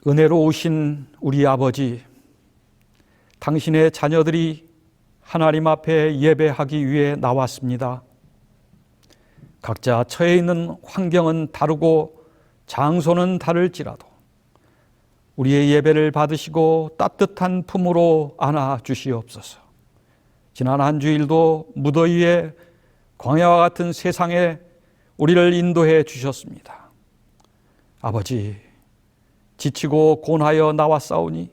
은혜로우신 우리 아버지, 당신의 자녀들이 하나님 앞에 예배하기 위해 나왔습니다. 각자 처해 있는 환경은 다르고 장소는 다를지라도 우리의 예배를 받으시고 따뜻한 품으로 안아 주시옵소서. 지난 한 주일도 무더위에 광야와 같은 세상에 우리를 인도해 주셨습니다. 아버지, 지치고 곤하여 나왔사오니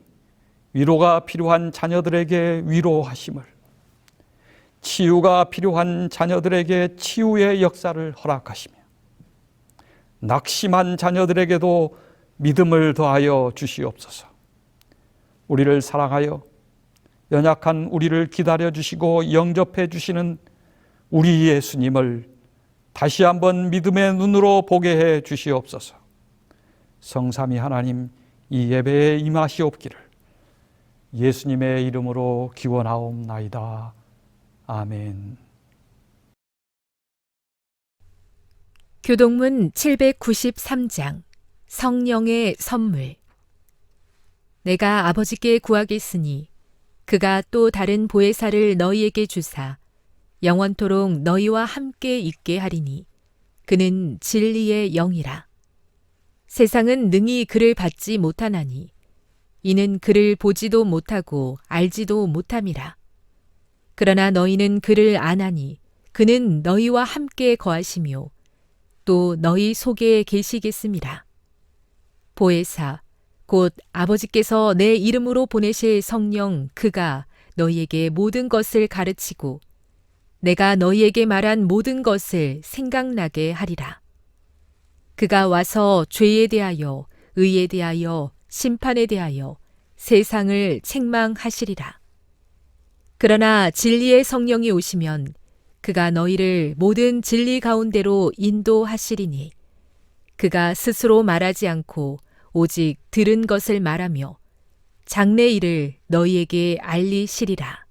위로가 필요한 자녀들에게 위로하심을, 치유가 필요한 자녀들에게 치유의 역사를 허락하시며, 낙심한 자녀들에게도 믿음을 더하여 주시옵소서. 우리를 사랑하여 연약한 우리를 기다려주시고 영접해 주시는 우리 예수님을 다시 한번 믿음의 눈으로 보게 해 주시옵소서. 성삼위 하나님, 이 예배에 임하시옵기를 예수님의 이름으로 기원하옵나이다. 아멘. 교동문 793장 성령의 선물. 내가 아버지께 구하겠으니 그가 또 다른 보혜사를 너희에게 주사 영원토록 너희와 함께 있게 하리니 그는 진리의 영이라. 세상은 능히 그를 받지 못하나니 이는 그를 보지도 못하고 알지도 못함이라. 그러나 너희는 그를 아나니 그는 너희와 함께 거하시며 또 너희 속에 계시겠음이라. 보혜사 곧 아버지께서 내 이름으로 보내실 성령 그가 너희에게 모든 것을 가르치고 내가 너희에게 말한 모든 것을 생각나게 하리라. 그가 와서 죄에 대하여 의에 대하여 심판에 대하여 세상을 책망하시리라. 그러나 진리의 성령이 오시면 그가 너희를 모든 진리 가운데로 인도하시리니 그가 스스로 말하지 않고 오직 들은 것을 말하며 장래 일을 너희에게 알리시리라.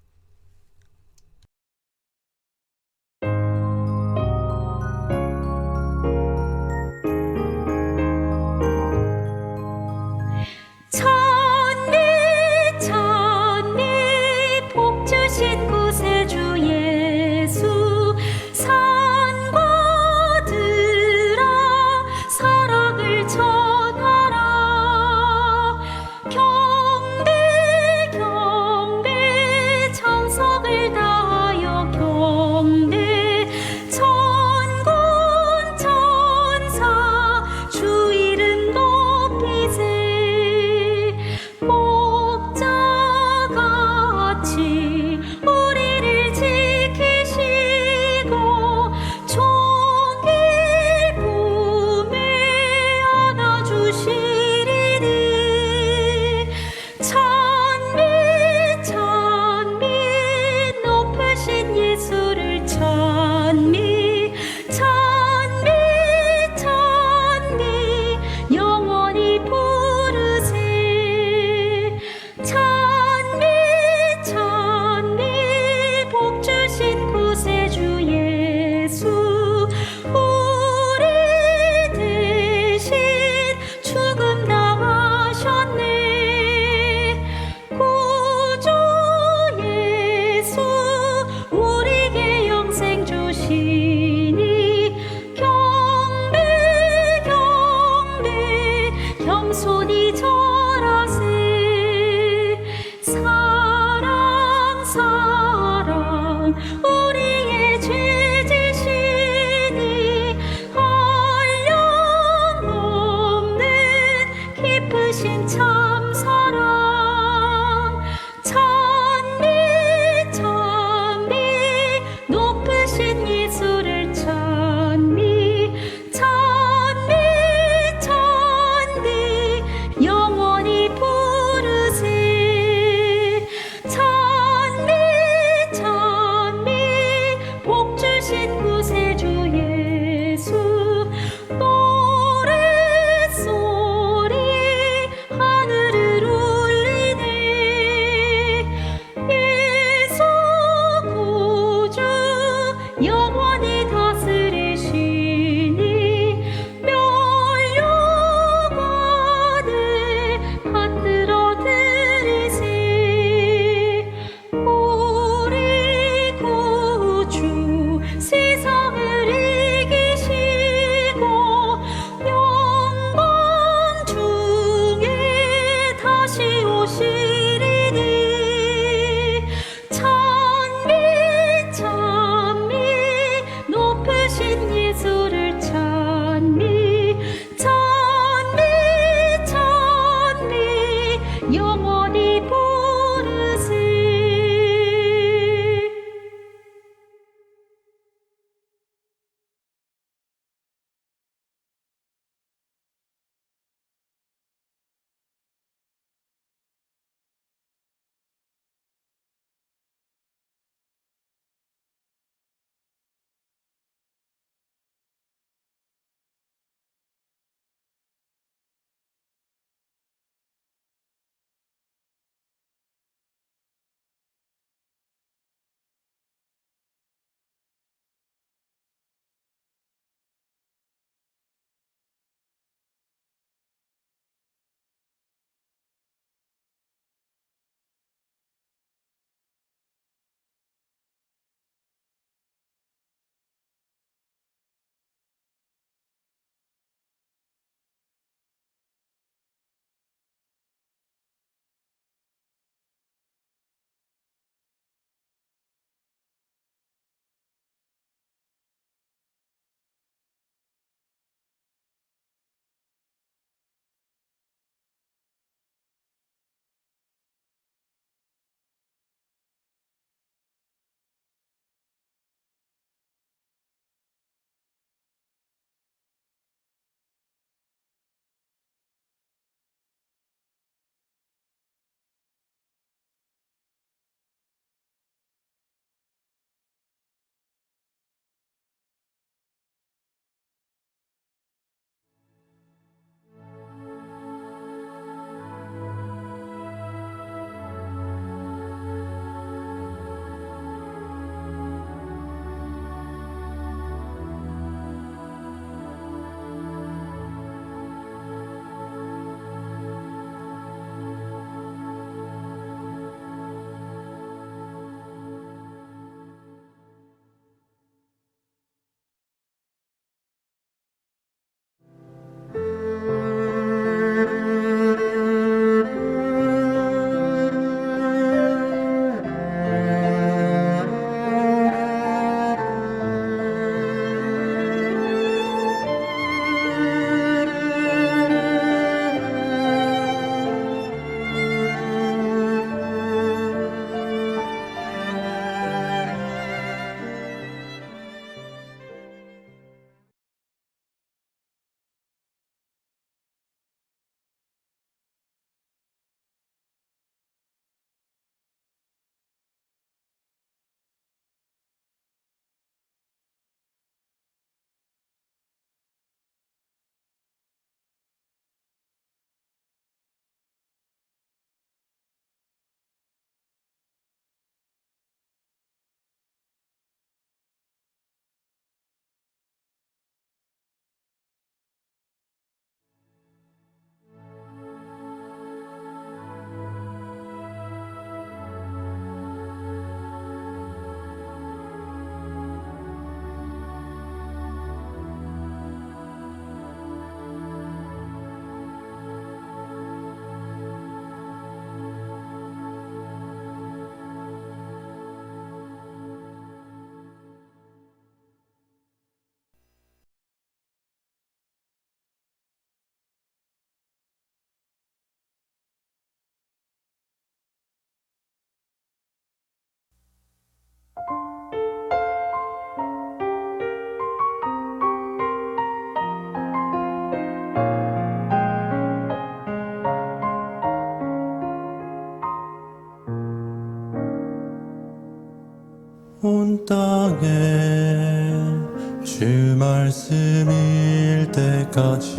주 말씀일 때까지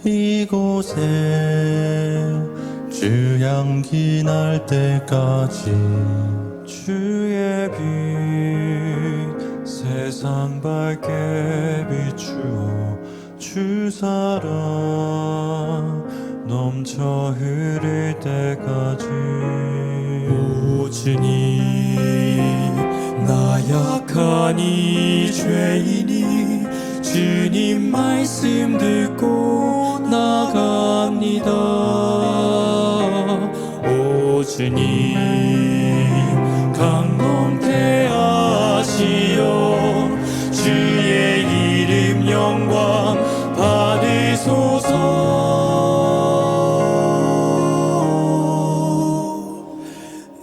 이곳에 주 향기 날 때까지 주의 빛 세상 밝게 비추어 주 사랑 넘쳐 흐를 때까지 오주님 나 약한 이 죄인이 주님 말씀 듣고 나갑니다. 오 주님 강 넘게 하시어 주의 이름 영광 받으소서.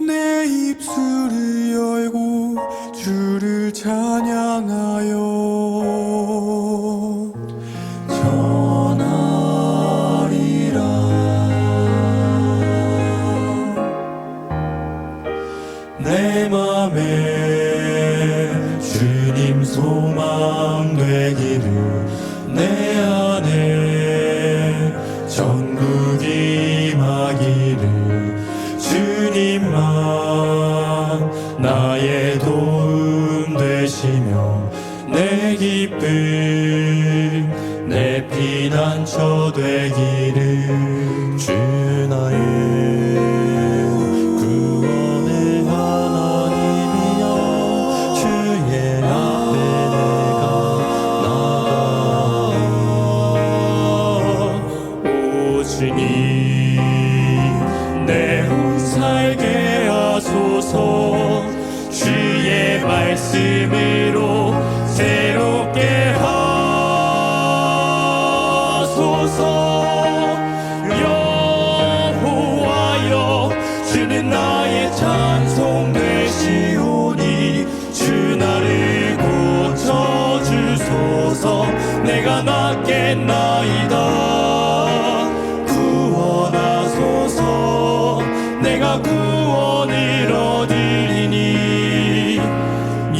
내 입술을 열고 주를 찬양하여 전하리라. 내 맘에 주님 소망 되기를 내 안에 전국 임하기를 주님만 나의 도움 되시며 내 기쁨 내 피난처 되기를 주 나의 구원의 하나님이여 주의 앞에 내가 나가오니 오 주님 내 혼 살게 하소서. 주의 말씀으로 새롭게 하소서. 여호와여 주는 나의 찬송 되시오니 주 나를 고쳐주소서. 내가 낫겠나이다 구원하소서. 내가 구원을 얻으리니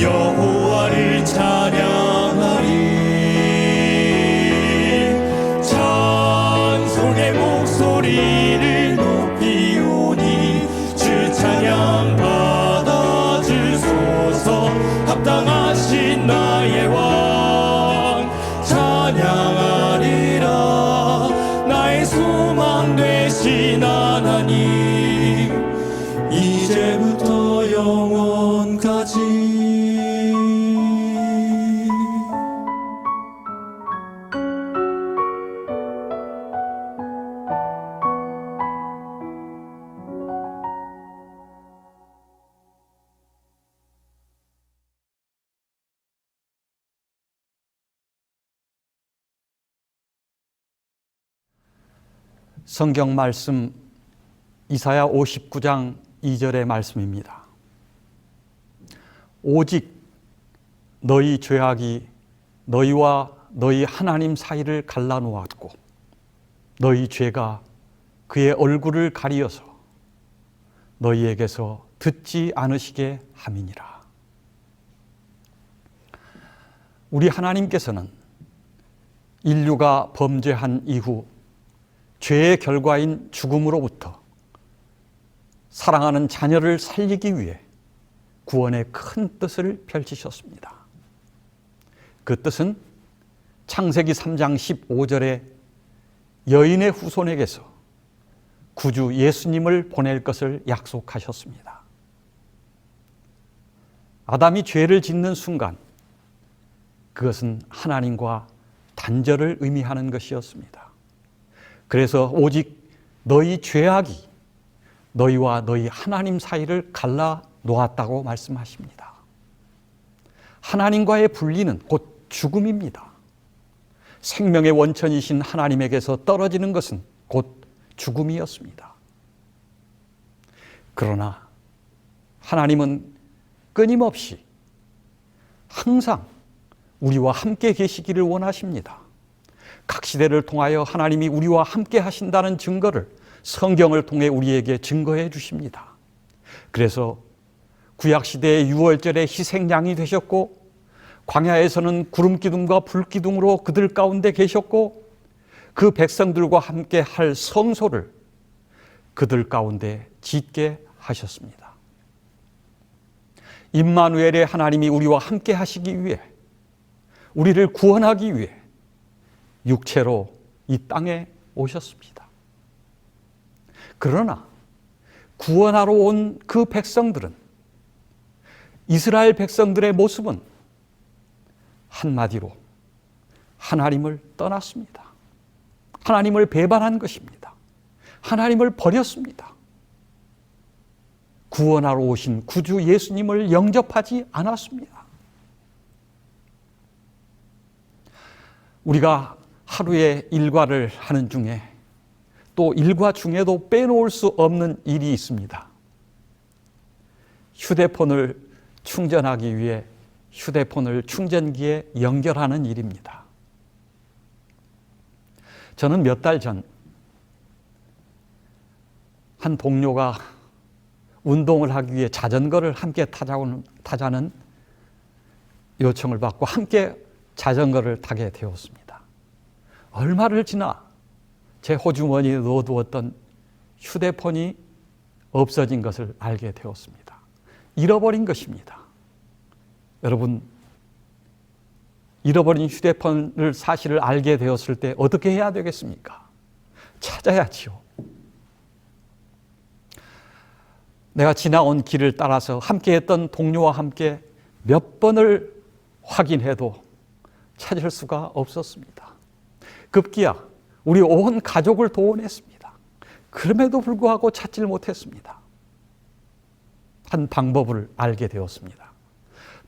여호와를 찬양하리. 찬송의 목소리를 높이오니 주 찬양 받아주소서. 합당하신 나의 왕 찬양하리라. 나의 소망 되신 하나님 이제부터 영원까지. 성경 말씀 이사야 59장 2절의 말씀입니다. 오직 너희 죄악이 너희와 너희 하나님 사이를 갈라놓았고 너희 죄가 그의 얼굴을 가리어서 너희에게서 듣지 않으시게 함이니라. 우리 하나님께서는 인류가 범죄한 이후 죄의 결과인 죽음으로부터 사랑하는 자녀를 살리기 위해 구원의 큰 뜻을 펼치셨습니다. 그 뜻은 창세기 3장 15절에 여인의 후손에게서 구주 예수님을 보낼 것을 약속하셨습니다. 아담이 죄를 짓는 순간 그것은 하나님과 단절을 의미하는 것이었습니다. 그래서 오직 너희 죄악이 너희와 너희 하나님 사이를 갈라 놓았다고 말씀하십니다. 하나님과의 분리는 곧 죽음입니다. 생명의 원천이신 하나님에게서 떨어지는 것은 곧 죽음이었습니다. 그러나 하나님은 끊임없이 항상 우리와 함께 계시기를 원하십니다. 각 시대를 통하여 하나님이 우리와 함께 하신다는 증거를 성경을 통해 우리에게 증거해 주십니다. 그래서 구약시대의 유월절의 희생양이 되셨고 광야에서는 구름 기둥과 불 기둥으로 그들 가운데 계셨고 그 백성들과 함께 할 성소를 그들 가운데 짓게 하셨습니다. 임마누엘의 하나님이 우리와 함께 하시기 위해, 우리를 구원하기 위해 육체로 이 땅에 오셨습니다. 그러나 구원하러 온 그 백성들은, 이스라엘 백성들의 모습은 한마디로 하나님을 떠났습니다. 하나님을 배반한 것입니다. 하나님을 버렸습니다. 구원하러 오신 구주 예수님을 영접하지 않았습니다. 우리가 하루에 일과를 하는 중에 또 일과 중에도 빼놓을 수 없는 일이 있습니다. 휴대폰을 충전하기 위해 휴대폰을 충전기에 연결하는 일입니다. 저는 몇 달 전 한 동료가 운동을 하기 위해 자전거를 함께 타자는 요청을 받고 함께 자전거를 타게 되었습니다. 얼마를 지나 제 호주머니에 넣어두었던 휴대폰이 없어진 것을 알게 되었습니다. 잃어버린 것입니다. 여러분, 잃어버린 휴대폰을 사실을 알게 되었을 때 어떻게 해야 되겠습니까? 찾아야지요. 내가 지나온 길을 따라서 함께했던 동료와 함께 몇 번을 확인해도 찾을 수가 없었습니다. 급기야 우리 온 가족을 동원했습니다. 그럼에도 불구하고 찾질 못했습니다. 한 방법을 알게 되었습니다.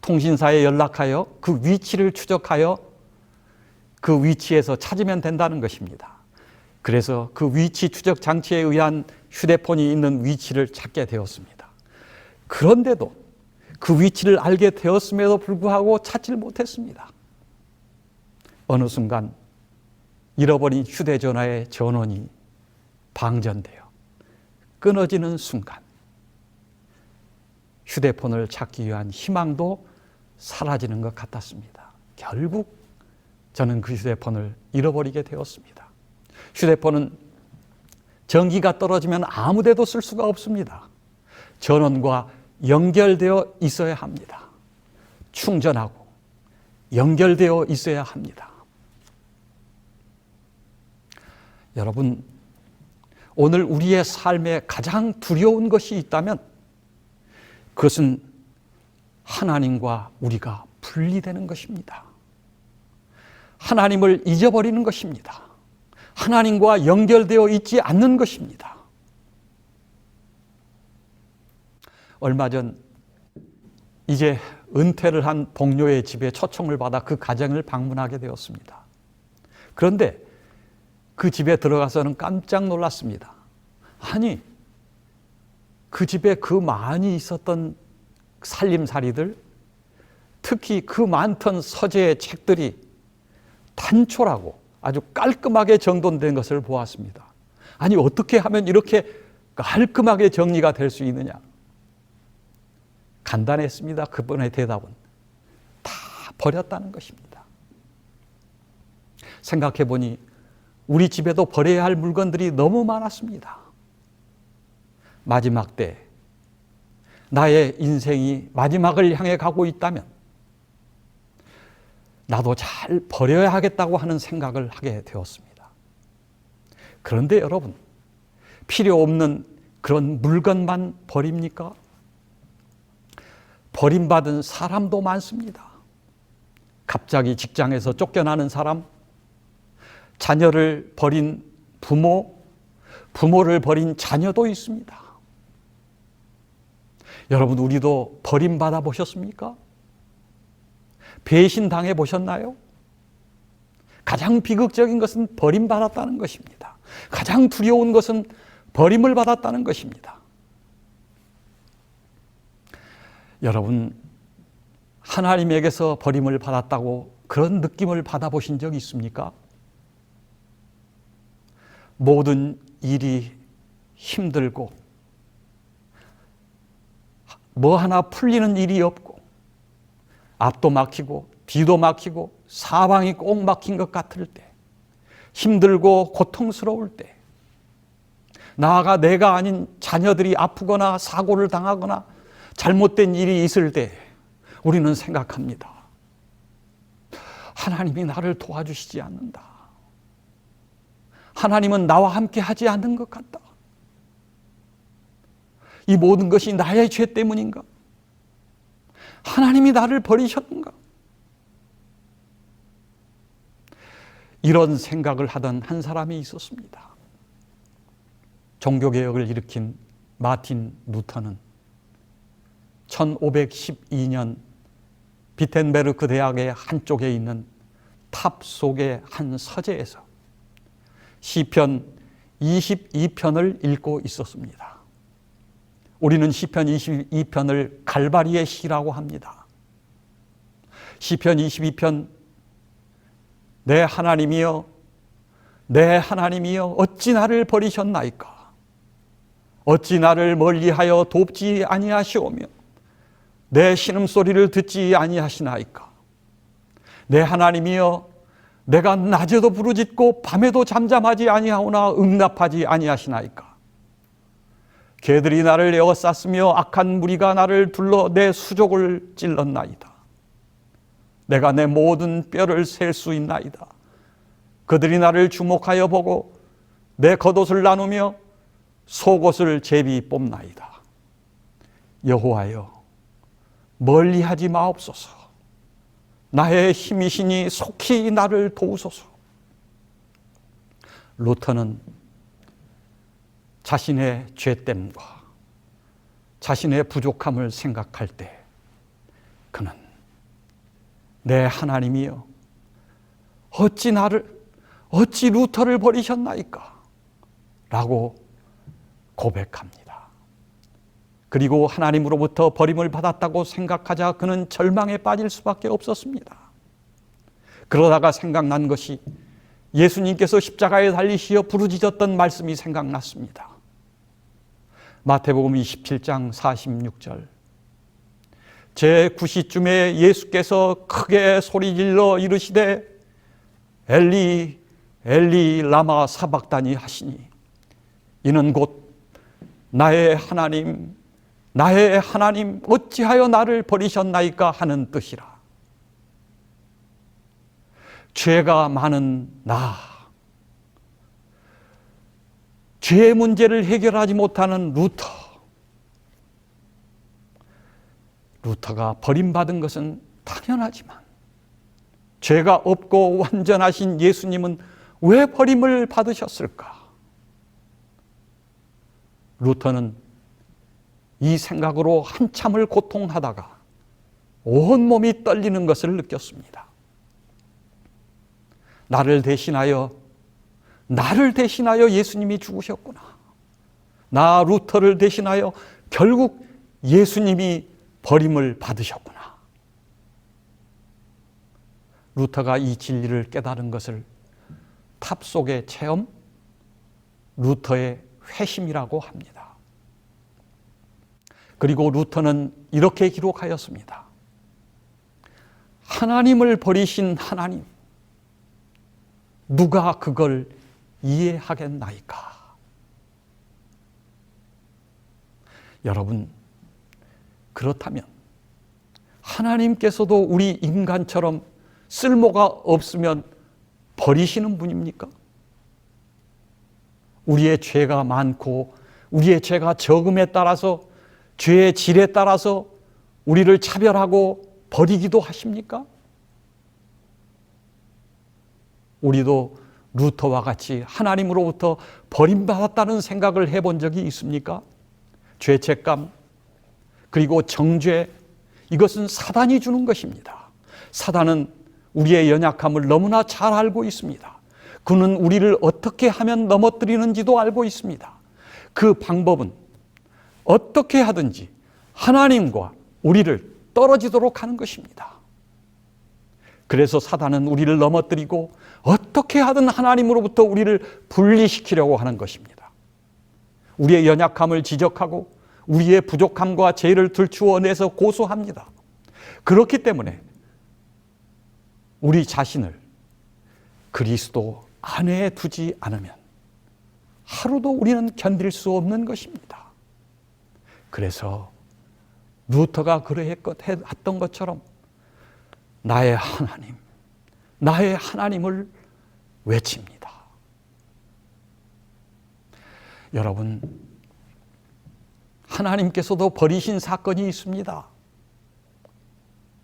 통신사에 연락하여 그 위치를 추적하여 그 위치에서 찾으면 된다는 것입니다. 그래서 그 위치 추적 장치에 의한 휴대폰이 있는 위치를 찾게 되었습니다. 그런데도 그 위치를 알게 되었음에도 불구하고 찾질 못했습니다. 어느 순간 잃어버린 휴대전화의 전원이 방전되어 끊어지는 순간 휴대폰을 찾기 위한 희망도 사라지는 것 같았습니다. 결국 저는 그 휴대폰을 잃어버리게 되었습니다. 휴대폰은 전기가 떨어지면 아무 데도 쓸 수가 없습니다. 전원과 연결되어 있어야 합니다. 충전하고 연결되어 있어야 합니다. 여러분, 오늘 우리의 삶에 가장 두려운 것이 있다면 그것은 하나님과 우리가 분리되는 것입니다. 하나님을 잊어버리는 것입니다. 하나님과 연결되어 있지 않는 것입니다. 얼마 전 이제 은퇴를 한 동료의 집에 초청을 받아 그 가정을 방문하게 되었습니다. 그런데 그 집에 들어가서는 깜짝 놀랐습니다. 아니, 그 집에 그 많이 있었던 살림살이들, 특히 그 많던 서재의 책들이 단촐하고 아주 깔끔하게 정돈된 것을 보았습니다. 아니, 어떻게 하면 이렇게 깔끔하게 정리가 될 수 있느냐? 간단했습니다. 그분의 대답은 다 버렸다는 것입니다. 생각해 보니 우리 집에도 버려야 할 물건들이 너무 많았습니다. 마지막 때 나의 인생이 마지막을 향해 가고 있다면 나도 잘 버려야 하겠다고 하는 생각을 하게 되었습니다. 그런데 여러분, 필요 없는 그런 물건만 버립니까? 버림받은 사람도 많습니다. 갑자기 직장에서 쫓겨나는 사람, 자녀를 버린 부모, 부모를 버린 자녀도 있습니다. 여러분, 우리도 버림받아 보셨습니까? 배신당해 보셨나요? 가장 비극적인 것은 버림받았다는 것입니다. 가장 두려운 것은 버림을 받았다는 것입니다. 여러분, 하나님에게서 버림을 받았다고 그런 느낌을 받아보신 적이 있습니까? 모든 일이 힘들고 뭐 하나 풀리는 일이 없고 앞도 막히고 비도 막히고 사방이 꼭 막힌 것 같을 때, 힘들고 고통스러울 때, 나아가 내가 아닌 자녀들이 아프거나 사고를 당하거나 잘못된 일이 있을 때 우리는 생각합니다. 하나님이 나를 도와주시지 않는다. 하나님은 나와 함께 하지 않는 것 같다. 이 모든 것이 나의 죄 때문인가? 하나님이 나를 버리셨는가? 이런 생각을 하던 한 사람이 있었습니다. 종교개혁을 일으킨 마틴 루터는 1512년 비텐베르크 대학의 한쪽에 있는 탑 속의 한 서재에서 시편 22편을 읽고 있었습니다. 우리는 시편 22편을 갈바리의 시라고 합니다. 시편 22편, 내 하나님이여, 내 하나님이여, 어찌 나를 버리셨나이까? 어찌 나를 멀리하여 돕지 아니하시오며 내 신음소리를 듣지 아니하시나이까? 내 하나님이여, 내가 낮에도 부르짖고 밤에도 잠잠하지 아니하오나 응답하지 아니하시나이까? 개들이 나를 에워쌌으며 악한 무리가 나를 둘러 내 수족을 찔렀나이다. 내가 내 모든 뼈를 셀 수 있나이다. 그들이 나를 주목하여 보고 내 겉옷을 나누며 속옷을 제비 뽑나이다. 여호와여, 멀리하지 마옵소서. 나의 힘이시니 속히 나를 도우소서. 루터는 자신의 죄됨과 자신의 부족함을 생각할 때 그는 내 하나님이여, 어찌 루터를 버리셨나이까? 라고 고백합니다. 그리고 하나님으로부터 버림을 받았다고 생각하자 그는 절망에 빠질 수밖에 없었습니다. 그러다가 생각난 것이 예수님께서 십자가에 달리시어 부르짖었던 말씀이 생각났습니다. 마태복음 27장 46절, 제9시쯤에 예수께서 크게 소리질러 이르시되 엘리 엘리 라마 사박다니 하시니 이는 곧 나의 하나님 나의 하나님 어찌하여 나를 버리셨나이까 하는 뜻이라. 죄가 많은 죄의 문제를 해결하지 못하는 루터가 버림받은 것은 당연하지만 죄가 없고 완전하신 예수님은 왜 버림을 받으셨을까? 루터는 이 생각으로 한참을 고통하다가 온몸이 떨리는 것을 느꼈습니다. 나를 대신하여 예수님이 죽으셨구나. 나 루터를 대신하여 결국 예수님이 버림을 받으셨구나. 루터가 이 진리를 깨달은 것을 탑 속의 체험, 루터의 회심이라고 합니다. 그리고 루터는 이렇게 기록하였습니다. 하나님을 버리신 하나님, 누가 그걸 이해하겠나이까? 여러분, 그렇다면 하나님께서도 우리 인간처럼 쓸모가 없으면 버리시는 분입니까? 우리의 죄가 많고 우리의 죄가 적음에 따라서 죄의 질에 따라서 우리를 차별하고 버리기도 하십니까? 우리도 루터와 같이 하나님으로부터 버림받았다는 생각을 해본 적이 있습니까? 죄책감, 그리고 정죄, 이것은 사단이 주는 것입니다. 사단은 우리의 연약함을 너무나 잘 알고 있습니다. 그는 우리를 어떻게 하면 넘어뜨리는지도 알고 있습니다. 그 방법은 어떻게 하든지 하나님과 우리를 떨어지도록 하는 것입니다. 그래서 사단은 우리를 넘어뜨리고 어떻게 하든 하나님으로부터 우리를 분리시키려고 하는 것입니다. 우리의 연약함을 지적하고 우리의 부족함과 죄를 들추어내서 고소합니다. 그렇기 때문에 우리 자신을 그리스도 안에 두지 않으면 하루도 우리는 견딜 수 없는 것입니다. 그래서 루터가 그러했던 것처럼 나의 하나님을 외칩니다. 여러분, 하나님께서도 버리신 사건이 있습니다.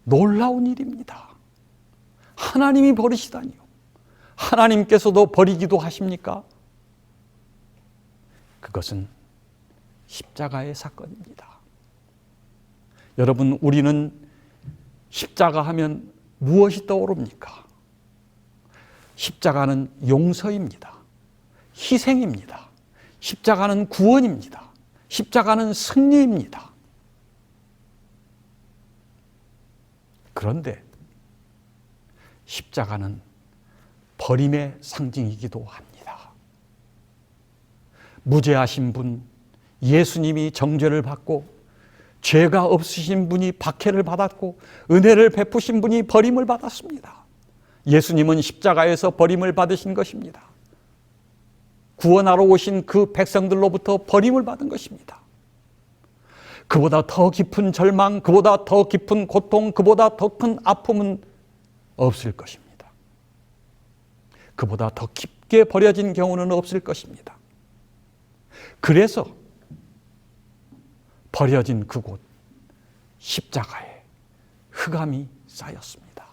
놀라운 일입니다. 하나님이 버리시다니요. 하나님께서도 버리기도 하십니까? 그것은 십자가의 사건입니다. 여러분, 우리는 십자가 하면 무엇이 떠오릅니까? 십자가는 용서입니다. 희생입니다. 십자가는 구원입니다. 십자가는 승리입니다. 그런데 십자가는 버림의 상징이기도 합니다. 무죄하신 분, 예수님이 정죄를 받고 죄가 없으신 분이 박해를 받았고 은혜를 베푸신 분이 버림을 받았습니다. 예수님은 십자가에서 버림을 받으신 것입니다. 구원하러 오신 그 백성들로부터 버림을 받은 것입니다. 그보다 더 깊은 절망, 그보다 더 깊은 고통, 그보다 더 큰 아픔은 없을 것입니다. 그보다 더 깊게 버려진 경우는 없을 것입니다. 그래서 버려진 그곳 십자가에 흑암이 쌓였습니다.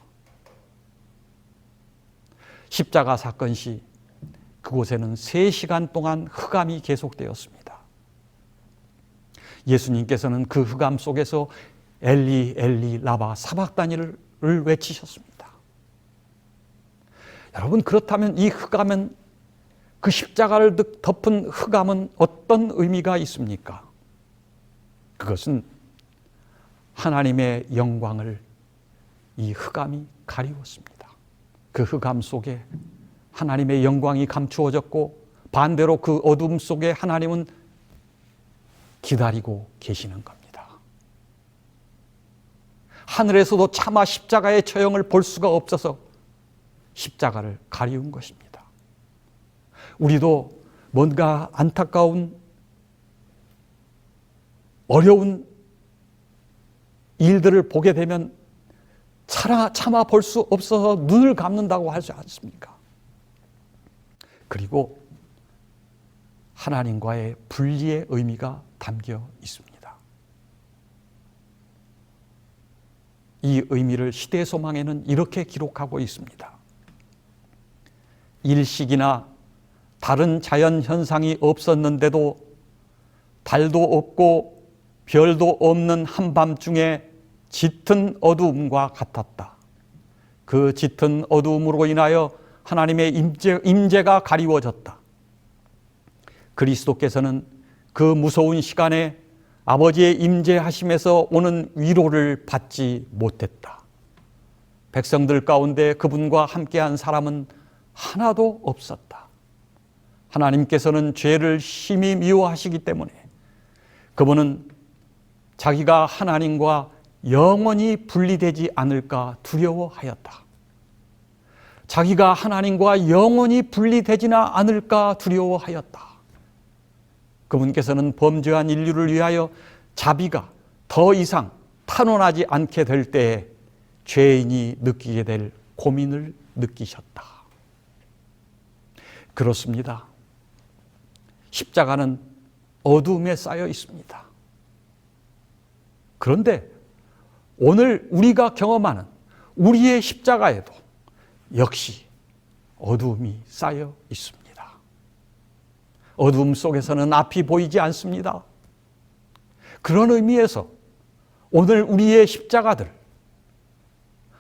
십자가 사건 시 그곳에는 3시간 동안 흑암이 계속되었습니다. 예수님께서는 그 흑암 속에서 엘리 엘리 라바 사박다니를 외치셨습니다. 여러분, 그렇다면 이 흑암은, 그 십자가를 덮은 흑암은 어떤 의미가 있습니까? 그것은 하나님의 영광을 이 흑암이 가리웠습니다. 그 흑암 속에 하나님의 영광이 감추어졌고 반대로 그 어둠 속에 하나님은 기다리고 계시는 겁니다. 하늘에서도 차마 십자가의 처형을 볼 수가 없어서 십자가를 가리운 것입니다. 우리도 뭔가 안타까운 어려운 일들을 보게 되면 차마 볼 수 없어서 눈을 감는다고 하지 않습니까? 그리고 하나님과의 분리의 의미가 담겨 있습니다. 이 의미를 시대소망에는 이렇게 기록하고 있습니다. 일식이나 다른 자연현상이 없었는데도 달도 없고 별도 없는 한밤중에 짙은 어두움과 같았다. 그 짙은 어두움으로 인하여 하나님의 임재가 가리워졌다. 그리스도께서는 그 무서운 시간에 아버지의 임재하심에서 오는 위로를 받지 못했다. 백성들 가운데 그분과 함께한 사람은 하나도 없었다. 하나님께서는 죄를 심히 미워하시기 때문에 그분은 자기가 하나님과 영원히 분리되지 않을까 두려워하였다. 자기가 하나님과 영원히 분리되지는 않을까 두려워하였다. 그분께서는 범죄한 인류를 위하여 자비가 더 이상 탄원하지 않게 될 때에 죄인이 느끼게 될 고민을 느끼셨다. 그렇습니다. 십자가는 어두움에 쌓여 있습니다. 그런데 오늘 우리가 경험하는 우리의 십자가에도 역시 어두움이 쌓여 있습니다. 어두움 속에서는 앞이 보이지 않습니다. 그런 의미에서 오늘 우리의 십자가들,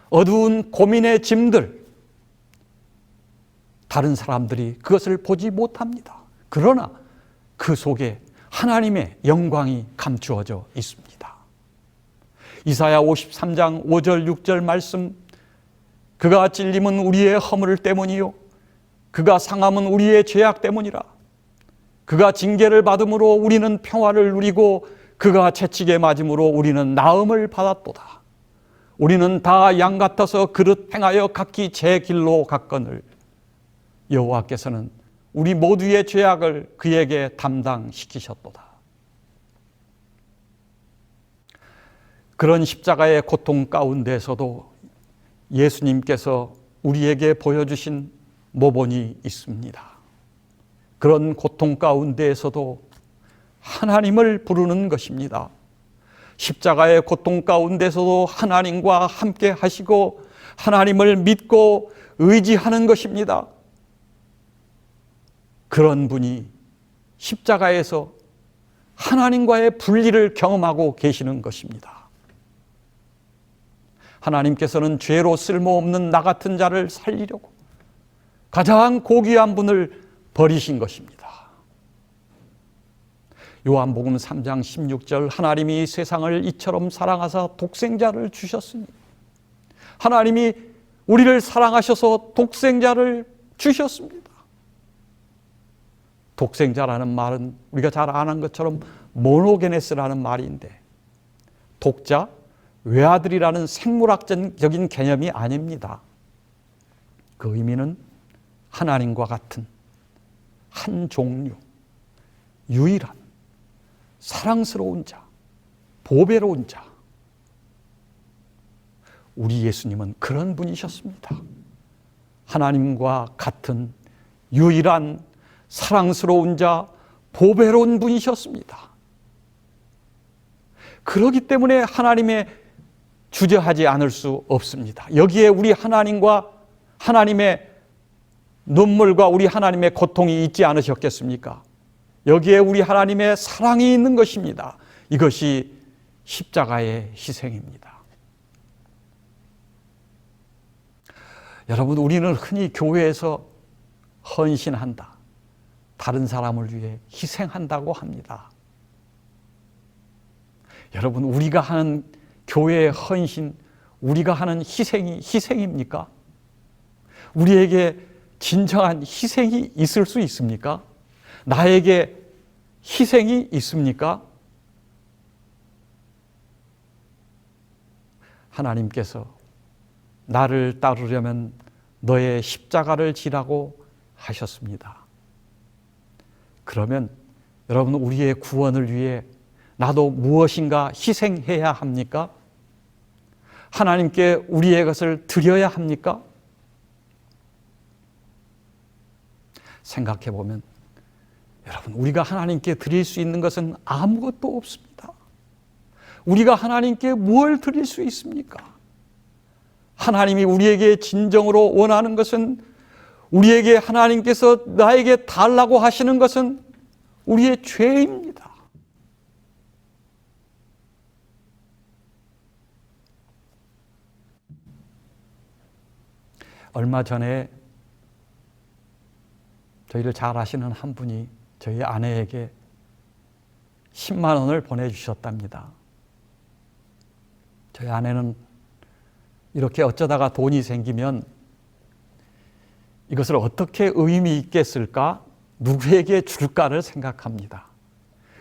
어두운 고민의 짐들, 다른 사람들이 그것을 보지 못합니다. 그러나 그 속에 하나님의 영광이 감추어져 있습니다. 이사야 53장 5절 6절 말씀, 그가 찔림은 우리의 허물 때문이요 그가 상함은 우리의 죄악 때문이라. 그가 징계를 받음으로 우리는 평화를 누리고 그가 채찍에 맞음으로 우리는 나음을 받았도다. 우리는 다 양 같아서 그릇 행하여 각기 제 길로 갔거늘 여호와께서는 우리 모두의 죄악을 그에게 담당시키셨도다. 그런 십자가의 고통 가운데서도 예수님께서 우리에게 보여주신 모본이 있습니다. 그런 고통 가운데에서도 하나님을 부르는 것입니다. 십자가의 고통 가운데서도 하나님과 함께 하시고 하나님을 믿고 의지하는 것입니다. 그런 분이 십자가에서 하나님과의 분리를 경험하고 계시는 것입니다. 하나님께서는 죄로 쓸모없는 나 같은 자를 살리려고 가장 고귀한 분을 버리신 것입니다. 요한복음 3장 16절 하나님이 세상을 이처럼 사랑하사 독생자를 주셨으니 하나님이 우리를 사랑하셔서 독생자를 주셨습니다. 독생자라는 말은 우리가 잘 아는 것처럼 모노게네스라는 말인데 독자, 외아들이라는 생물학적인 개념이 아닙니다. 그 의미는 하나님과 같은 한 종류, 유일한 사랑스러운 자, 보배로운 자. 우리 예수님은 그런 분이셨습니다. 하나님과 같은 유일한 사랑스러운 자, 보배로운 분이셨습니다. 그렇기 때문에 하나님의 주저하지 않을 수 없습니다. 여기에 우리 하나님과 하나님의 눈물과 우리 하나님의 고통이 있지 않으셨겠습니까? 여기에 우리 하나님의 사랑이 있는 것입니다. 이것이 십자가의 희생입니다. 여러분, 우리는 흔히 교회에서 헌신한다, 다른 사람을 위해 희생한다고 합니다. 여러분, 우리가 하는 교회의 헌신, 우리가 하는 희생이 희생입니까? 우리에게 진정한 희생이 있을 수 있습니까? 나에게 희생이 있습니까? 하나님께서 나를 따르려면 너의 십자가를 지라고 하셨습니다. 그러면 여러분, 우리의 구원을 위해 나도 무엇인가 희생해야 합니까? 하나님께 우리의 것을 드려야 합니까? 생각해 보면 여러분, 우리가 하나님께 드릴 수 있는 것은 아무것도 없습니다. 우리가 하나님께 무엇을 드릴 수 있습니까? 하나님이 우리에게 진정으로 원하는 것은, 우리에게 하나님께서 나에게 달라고 하시는 것은 우리의 죄입니다. 얼마 전에 저희를 잘 아시는 한 분이 저희 아내에게 10만 원을 보내주셨답니다. 저희 아내는 이렇게 어쩌다가 돈이 생기면 이것을 어떻게 의미 있게 쓸까, 누구에게 줄까를 생각합니다.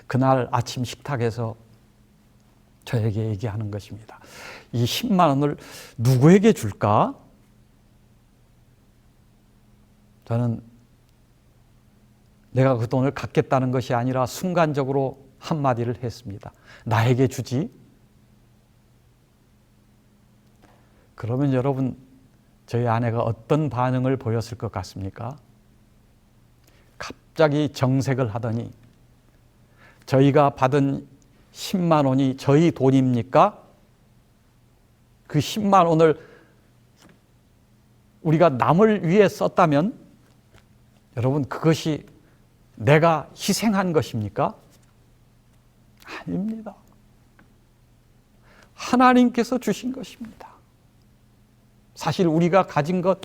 그날 아침 식탁에서 저에게 얘기하는 것입니다. 이 10만 원을 누구에게 줄까? 저는 내가 그 돈을 갖겠다는 것이 아니라 순간적으로 한마디를 했습니다. 나에게 주지? 그러면 여러분, 저희 아내가 어떤 반응을 보였을 것 같습니까? 갑자기 정색을 하더니, 저희가 받은 10만 원이 저희 돈입니까? 그 10만 원을 우리가 남을 위해 썼다면 여러분, 그것이 내가 희생한 것입니까? 아닙니다. 하나님께서 주신 것입니다. 사실 우리가 가진 것,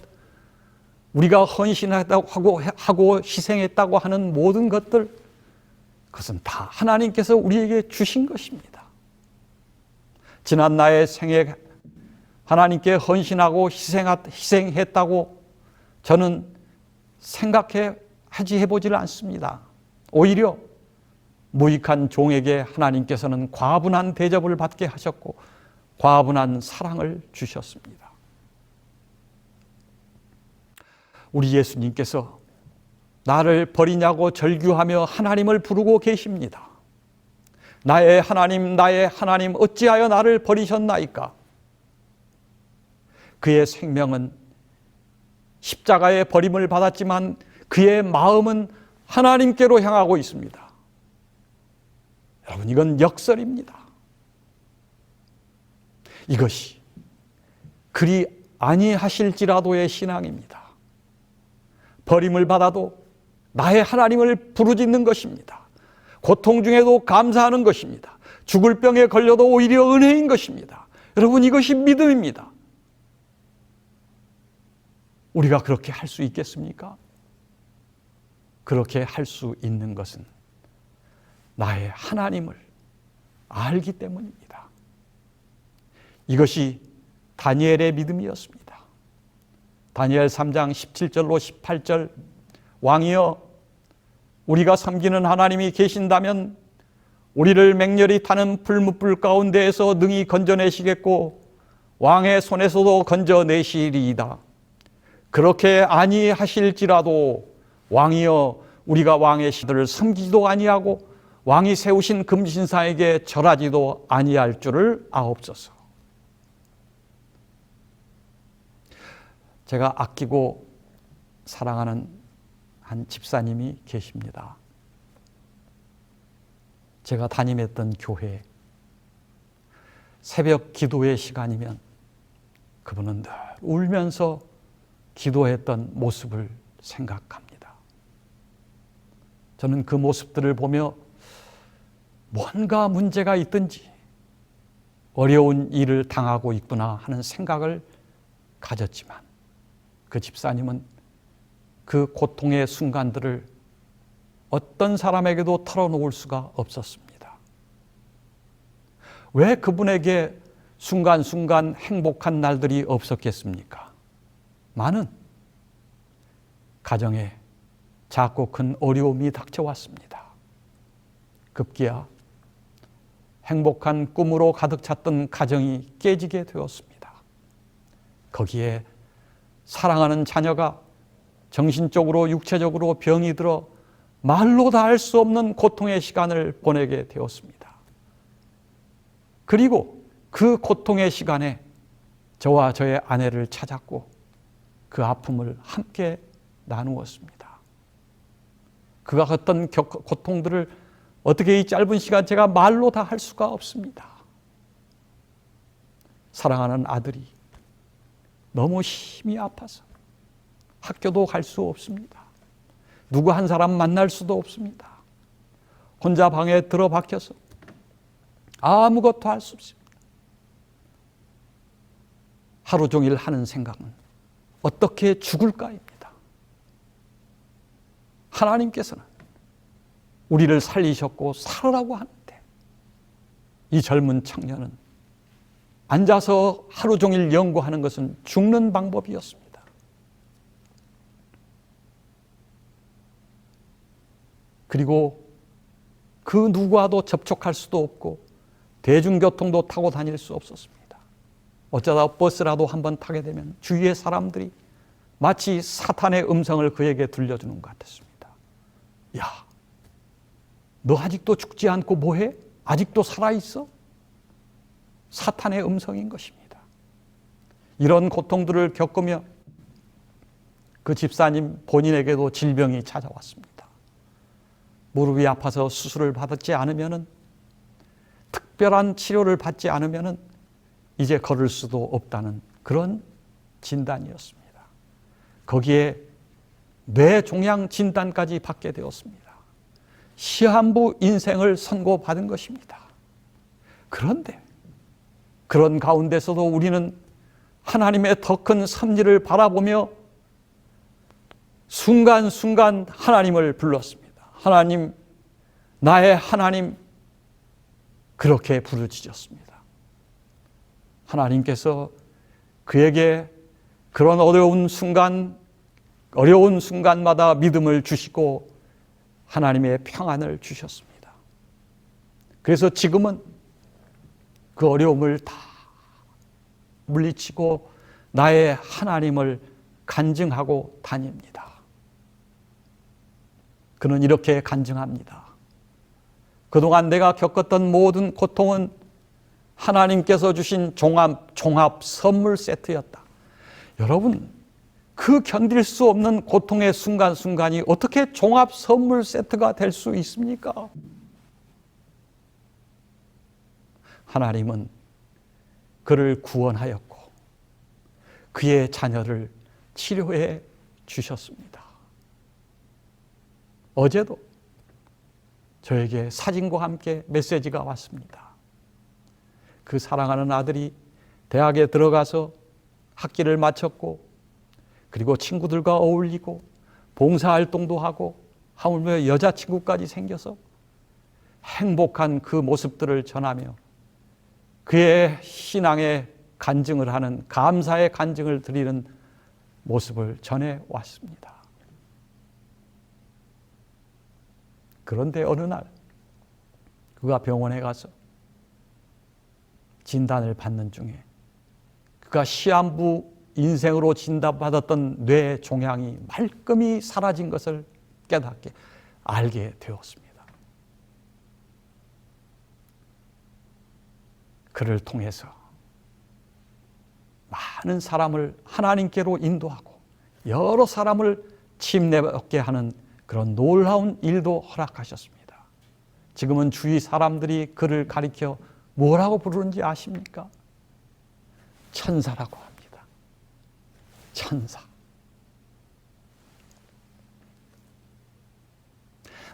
우리가 헌신했다고 하고 희생했다고 하는 모든 것들, 그것은 다 하나님께서 우리에게 주신 것입니다. 지난 나의 생에 하나님께 헌신하고 희생했다고 저는 해보지를 않습니다. 오히려 무익한 종에게 하나님께서는 과분한 대접을 받게 하셨고 과분한 사랑을 주셨습니다. 우리 예수님께서 나를 버리냐고 절규하며 하나님을 부르고 계십니다. 나의 하나님, 나의 하나님, 어찌하여 나를 버리셨나이까? 그의 생명은 십자가의 버림을 받았지만 그의 마음은 하나님께로 향하고 있습니다. 여러분, 이건 역설입니다. 이것이 그리 아니하실지라도의 신앙입니다. 버림을 받아도 나의 하나님을 부르짖는 것입니다. 고통 중에도 감사하는 것입니다. 죽을 병에 걸려도 오히려 은혜인 것입니다. 여러분, 이것이 믿음입니다. 우리가 그렇게 할 수 있겠습니까? 그렇게 할 수 있는 것은 나의 하나님을 알기 때문입니다. 이것이 다니엘의 믿음이었습니다. 다니엘 3장 17절로 18절, 왕이여, 우리가 섬기는 하나님이 계신다면 우리를 맹렬히 타는 풀무불 가운데에서 능히 건져내시겠고 왕의 손에서도 건져내시리이다. 그렇게 아니하실지라도 왕이여, 우리가 왕의 신들을 섬기지도 아니하고 왕이 세우신 금신상에게 절하지도 아니할 줄을 아옵소서. 제가 아끼고 사랑하는 한 집사님이 계십니다. 제가 담임했던 교회 새벽 기도의 시간이면 그분은 늘 울면서 기도했던 모습을 생각합니다. 저는 그 모습들을 보며 뭔가 문제가 있든지 어려운 일을 당하고 있구나 하는 생각을 가졌지만 그 집사님은 그 고통의 순간들을 어떤 사람에게도 털어놓을 수가 없었습니다. 왜 그분에게 순간순간 행복한 날들이 없었겠습니까? 많은 가정에 작고 큰 어려움이 닥쳐왔습니다. 급기야 행복한 꿈으로 가득 찼던 가정이 깨지게 되었습니다. 거기에 사랑하는 자녀가 정신적으로 육체적으로 병이 들어 말로 다 할 수 없는 고통의 시간을 보내게 되었습니다. 그리고 그 고통의 시간에 저와 저의 아내를 찾았고 그 아픔을 함께 나누었습니다. 그가 겪던 고통들을 어떻게 이 짧은 시간 제가 말로 다 할 수가 없습니다. 사랑하는 아들이 너무 심히 아파서 학교도 갈 수 없습니다. 누구 한 사람 만날 수도 없습니다. 혼자 방에 들어박혀서 아무것도 할 수 없습니다. 하루 종일 하는 생각은 어떻게 죽을까입니다. 하나님께서는 우리를 살리셨고 살으라고 하는데 이 젊은 청년은 앉아서 하루 종일 연구하는 것은 죽는 방법이었습니다. 그리고 그 누구와도 접촉할 수도 없고 대중교통도 타고 다닐 수 없었습니다. 어쩌다 버스라도 한번 타게 되면 주위의 사람들이 마치 사탄의 음성을 그에게 들려주는 것 같았습니다. 야, 너 아직도 죽지 않고 뭐해? 아직도 살아있어? 사탄의 음성인 것입니다. 이런 고통들을 겪으며 그 집사님 본인에게도 질병이 찾아왔습니다. 무릎이 아파서 수술을 받지 않으면은, 특별한 치료를 받지 않으면은 이제 걸을 수도 없다는 그런 진단이었습니다. 거기에 뇌종양 진단까지 받게 되었습니다. 시한부 인생을 선고받은 것입니다. 그런데 그런 가운데서도 우리는 하나님의 더 큰 섭리를 바라보며 순간순간 하나님을 불렀습니다. 하나님, 나의 하나님, 그렇게 부르짖었습니다. 하나님께서 그에게 그런 어려운 순간마다 믿음을 주시고 하나님의 평안을 주셨습니다. 그래서 지금은 그 어려움을 다 물리치고 나의 하나님을 간증하고 다닙니다. 그는 이렇게 간증합니다. 그동안 내가 겪었던 모든 고통은 하나님께서 주신 종합 선물 세트였다. 여러분, 그 견딜 수 없는 고통의 순간순간이 어떻게 종합 선물 세트가 될 수 있습니까? 하나님은 그를 구원하였고 그의 자녀를 치료해 주셨습니다. 어제도 저에게 사진과 함께 메시지가 왔습니다. 그 사랑하는 아들이 대학에 들어가서 학기를 마쳤고 그리고 친구들과 어울리고 봉사활동도 하고 하물며 여자친구까지 생겨서 행복한 그 모습들을 전하며 그의 신앙의 간증을 하는, 감사의 간증을 드리는 모습을 전해왔습니다. 그런데 어느 날 그가 병원에 가서 진단을 받는 중에 그가 시한부 인생으로 진단받았던 뇌 종양이 말끔히 사라진 것을 알게 되었습니다. 그를 통해서 많은 사람을 하나님께로 인도하고 여러 사람을 침례 얻게 하는 그런 놀라운 일도 허락하셨습니다. 지금은 주위 사람들이 그를 가리켜 뭐라고 부르는지 아십니까? 천사라고 합니다. 천사.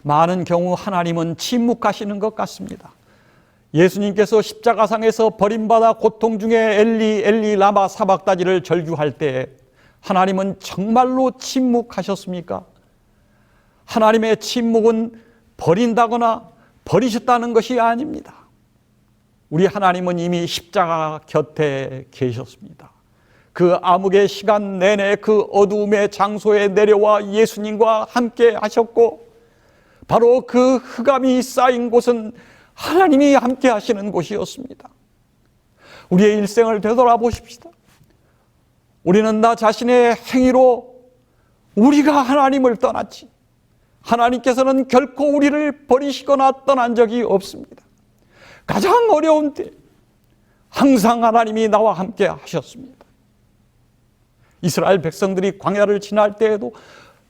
많은 경우 하나님은 침묵하시는 것 같습니다. 예수님께서 십자가상에서 버림받아 고통 중에 엘리 엘리 라마 사박다니를 절규할 때 하나님은 정말로 침묵하셨습니까? 하나님의 침묵은 버린다거나 버리셨다는 것이 아닙니다. 우리 하나님은 이미 십자가 곁에 계셨습니다. 그 암흑의 시간 내내 그 어두움의 장소에 내려와 예수님과 함께 하셨고 바로 그 흑암이 쌓인 곳은 하나님이 함께 하시는 곳이었습니다. 우리의 일생을 되돌아보십시다. 우리는 나 자신의 행위로 우리가 하나님을 떠났지 하나님께서는 결코 우리를 버리시거나 떠난 적이 없습니다. 가장 어려운 때 항상 하나님이 나와 함께 하셨습니다. 이스라엘 백성들이 광야를 지날 때에도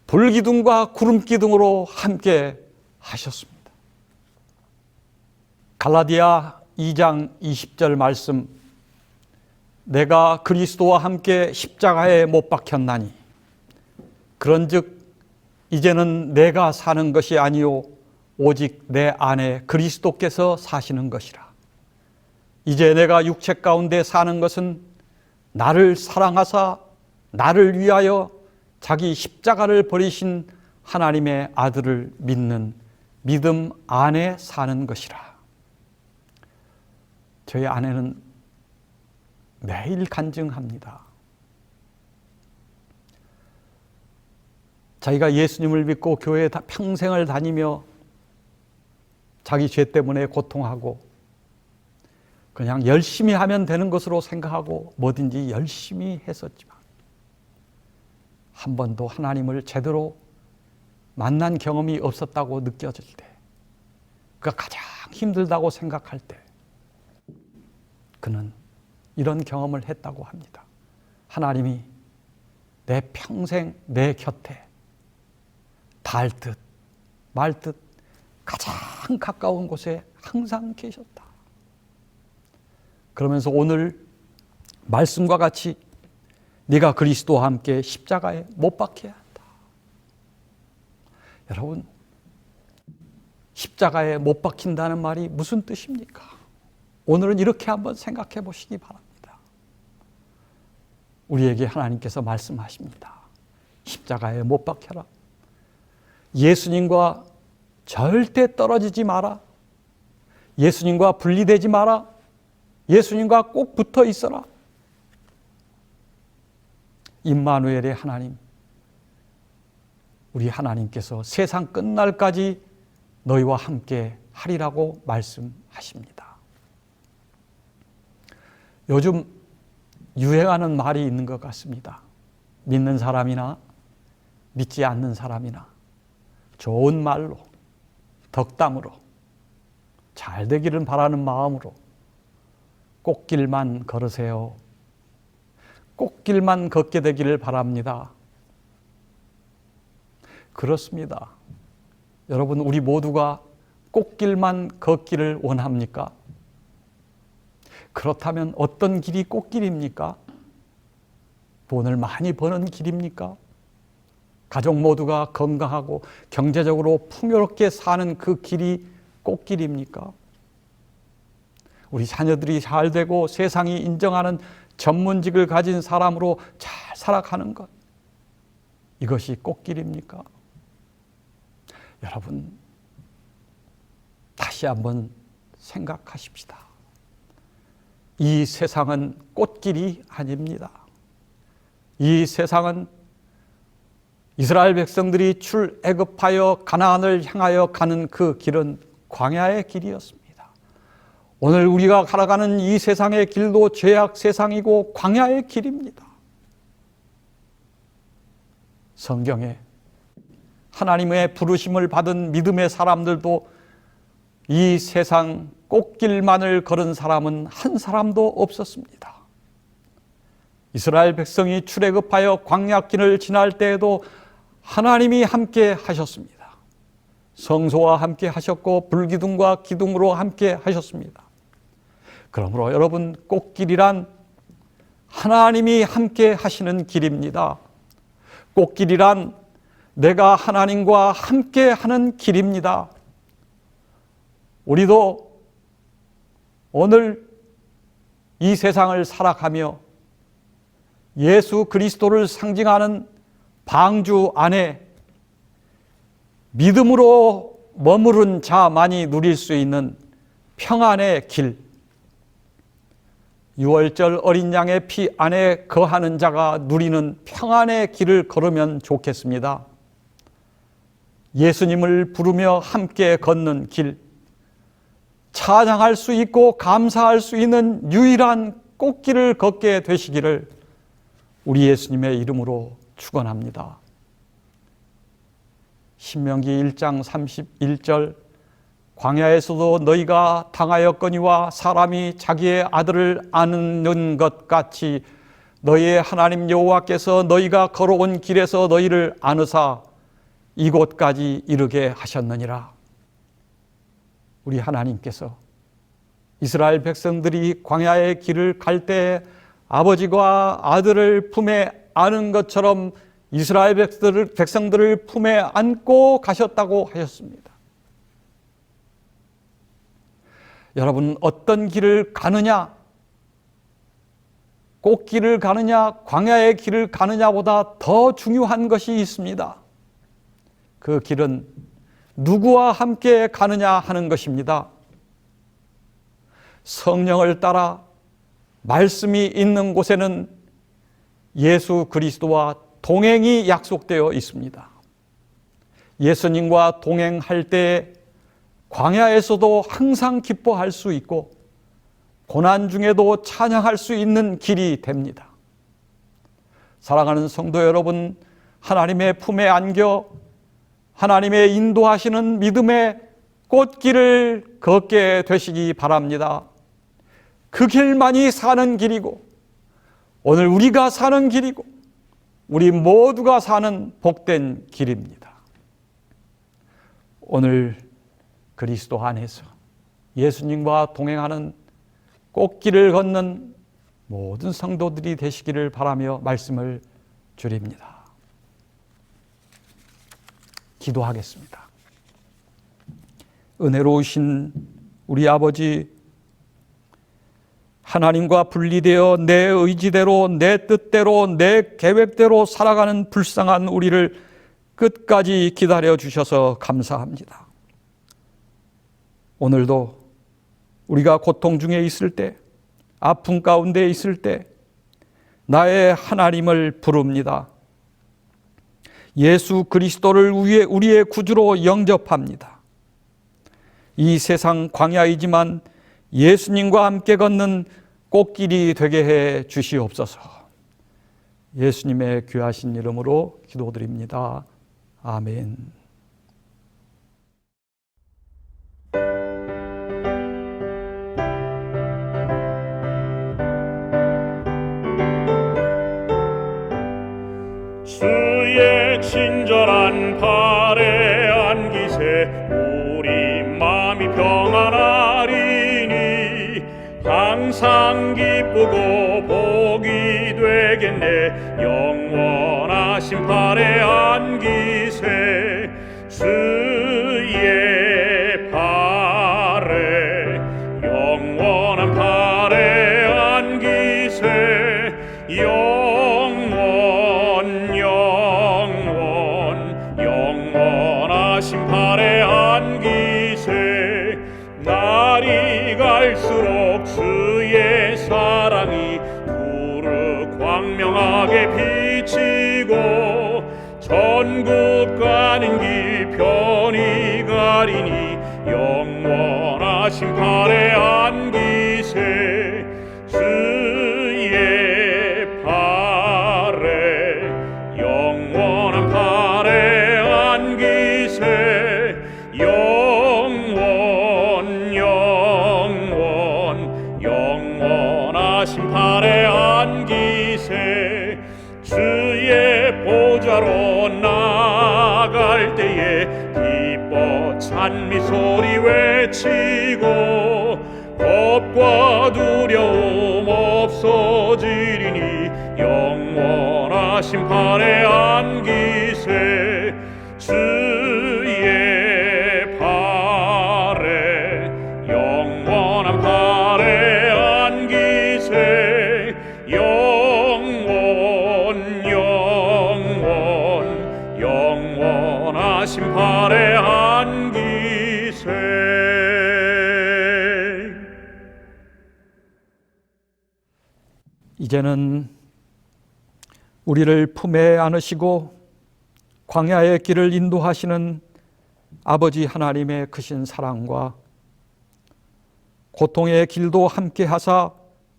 불기둥과 구름기둥으로 함께 하셨습니다. 갈라디아 2장 20절 말씀, 내가 그리스도와 함께 십자가에 못 박혔나니 그런즉 이제는 내가 사는 것이 아니요 오직 내 안에 그리스도께서 사시는 것이라. 이제 내가 육체 가운데 사는 것은 나를 사랑하사 나를 위하여 자기 십자가를 버리신 하나님의 아들을 믿는 믿음 안에 사는 것이라. 저희 아내는 매일 간증합니다. 자기가 예수님을 믿고 교회에 평생을 다니며 자기 죄 때문에 고통하고 그냥 열심히 하면 되는 것으로 생각하고 뭐든지 열심히 했었지만 한 번도 하나님을 제대로 만난 경험이 없었다고 느껴질 때, 그가 가장 힘들다고 생각할 때 그는 이런 경험을 했다고 합니다. 하나님이 내 평생 내 곁에 닿을 듯 말 듯 가장 가까운 곳에 항상 계셨다. 그러면서 오늘 말씀과 같이 네가 그리스도와 함께 십자가에 못 박혀야 한다. 여러분, 십자가에 못 박힌다는 말이 무슨 뜻입니까? 오늘은 이렇게 한번 생각해 보시기 바랍니다. 우리에게 하나님께서 말씀하십니다. 십자가에 못 박혀라. 예수님과 절대 떨어지지 마라. 예수님과 분리되지 마라. 예수님과 꼭 붙어 있어라. 임마누엘의 하나님, 우리 하나님께서 세상 끝날까지 너희와 함께 하리라고 말씀하십니다. 요즘 유행하는 말이 있는 것 같습니다. 믿는 사람이나 믿지 않는 사람이나 좋은 말로, 덕담으로, 잘 되기를 바라는 마음으로 꽃길만 걸으세요. 꽃길만 걷게 되기를 바랍니다. 그렇습니다. 여러분, 우리 모두가 꽃길만 걷기를 원합니까? 그렇다면 어떤 길이 꽃길입니까? 돈을 많이 버는 길입니까? 가족 모두가 건강하고 경제적으로 풍요롭게 사는 그 길이 꽃길입니까? 우리 자녀들이 잘 되고 세상이 인정하는 전문직을 가진 사람으로 잘 살아가는 것, 이것이 꽃길입니까? 여러분, 다시 한번 생각하십시다. 이 세상은 꽃길이 아닙니다. 이 세상은 이스라엘 백성들이 출애굽하여 가나안을 향하여 가는 그 길은 광야의 길이었습니다. 오늘 우리가 살아가는 이 세상의 길도 죄악 세상이고 광야의 길입니다. 성경에 하나님의 부르심을 받은 믿음의 사람들도 이 세상 꽃길만을 걸은 사람은 한 사람도 없었습니다. 이스라엘 백성이 출애굽하여 광야길을 지날 때에도 하나님이 함께 하셨습니다. 성소와 함께 하셨고 불기둥과 기둥으로 함께 하셨습니다. 그러므로 여러분, 꽃길이란 하나님이 함께 하시는 길입니다. 꽃길이란 내가 하나님과 함께 하는 길입니다. 우리도 오늘 이 세상을 살아가며 예수 그리스도를 상징하는 방주 안에 믿음으로 머무른 자만이 누릴 수 있는 평안의 길, 유월절 어린 양의 피 안에 거하는 자가 누리는 평안의 길을 걸으면 좋겠습니다. 예수님을 부르며 함께 걷는 길, 찬양할 수 있고 감사할 수 있는 유일한 꽃길을 걷게 되시기를 우리 예수님의 이름으로 축원합니다. 신명기 1장 31절, 광야에서도 너희가 당하였거니와 사람이 자기의 아들을 안는 것 같이 너희의 하나님 여호와께서 너희가 걸어온 길에서 너희를 안으사 이곳까지 이르게 하셨느니라. 우리 하나님께서 이스라엘 백성들이 광야의 길을 갈 때 아버지가 아들을 품에 안은 것처럼 이스라엘 백성들을 품에 안고 가셨다고 하셨습니다. 여러분, 어떤 길을 가느냐, 꽃길을 가느냐, 광야의 길을 가느냐보다 더 중요한 것이 있습니다. 그 길은 누구와 함께 가느냐 하는 것입니다. 성령을 따라 말씀이 있는 곳에는 예수 그리스도와 동행이 약속되어 있습니다. 예수님과 동행할 때 광야에서도 항상 기뻐할 수 있고 고난 중에도 찬양할 수 있는 길이 됩니다. 사랑하는 성도 여러분, 하나님의 품에 안겨 하나님의 인도하시는 믿음의 꽃길을 걷게 되시기 바랍니다. 그 길만이 사는 길이고 오늘 우리가 사는 길이고 우리 모두가 사는 복된 길입니다. 오늘 그리스도 안에서 예수님과 동행하는 꽃길을 걷는 모든 성도들이 되시기를 바라며 말씀을 드립니다. 기도하겠습니다. 은혜로우신 우리 아버지, 하나님과 분리되어 내 의지대로, 내 뜻대로, 내 계획대로 살아가는 불쌍한 우리를 끝까지 기다려 주셔서 감사합니다. 오늘도 우리가 고통 중에 있을 때, 아픔 가운데 있을 때 나의 하나님을 부릅니다. 예수 그리스도를 우리의 구주로 영접합니다. 이 세상 광야이지만 예수님과 함께 걷는 꽃길이 되게 해 주시옵소서. 예수님의 귀하신 이름으로 기도드립니다. 아멘. 주의 친절한 발에 안기세 우리 마음이 평안하리니 항상 기쁘고 복이 되겠네. 영원하신 발에 안기세 주의 발에 영원한 발에 안기세 영원하신 발에 안기세. 날이 갈수록 주의 사랑이 두루 광명하게 비치고 전국 가는 길 편히 가리니 영원하신 발에 안기세 주의 발에 영원한 발에 안기세 영원하신 발에 안기세. 주의 보좌로 나갈 때에 기뻐 찬미 소리 외치고 겁과 두려움 없어지리니 영원하신 발에 안기세 주의 발에 영원한 발에 안기세 영원하신 발에 안기세. 이제는 우리를 품에 안으시고 광야의 길을 인도하시는 아버지 하나님의 크신 사랑과 고통의 길도 함께 하사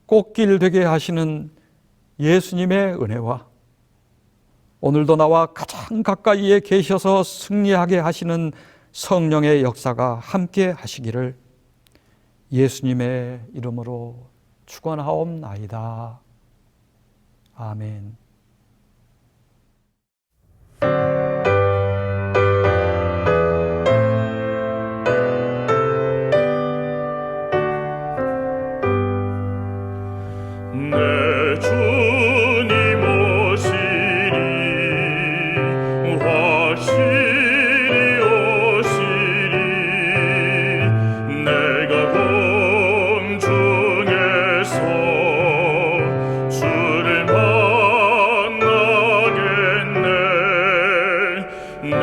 꽃길 되게 하시는 예수님의 은혜와 오늘도 나와 가장 가까이에 계셔서 승리하게 하시는 성령의 역사가 함께 하시기를 예수님의 이름으로 축원하옵나이다. 아멘. 내 주님 오시리 확실히 오시리. 내가 공중에서 주를 만나겠네. 내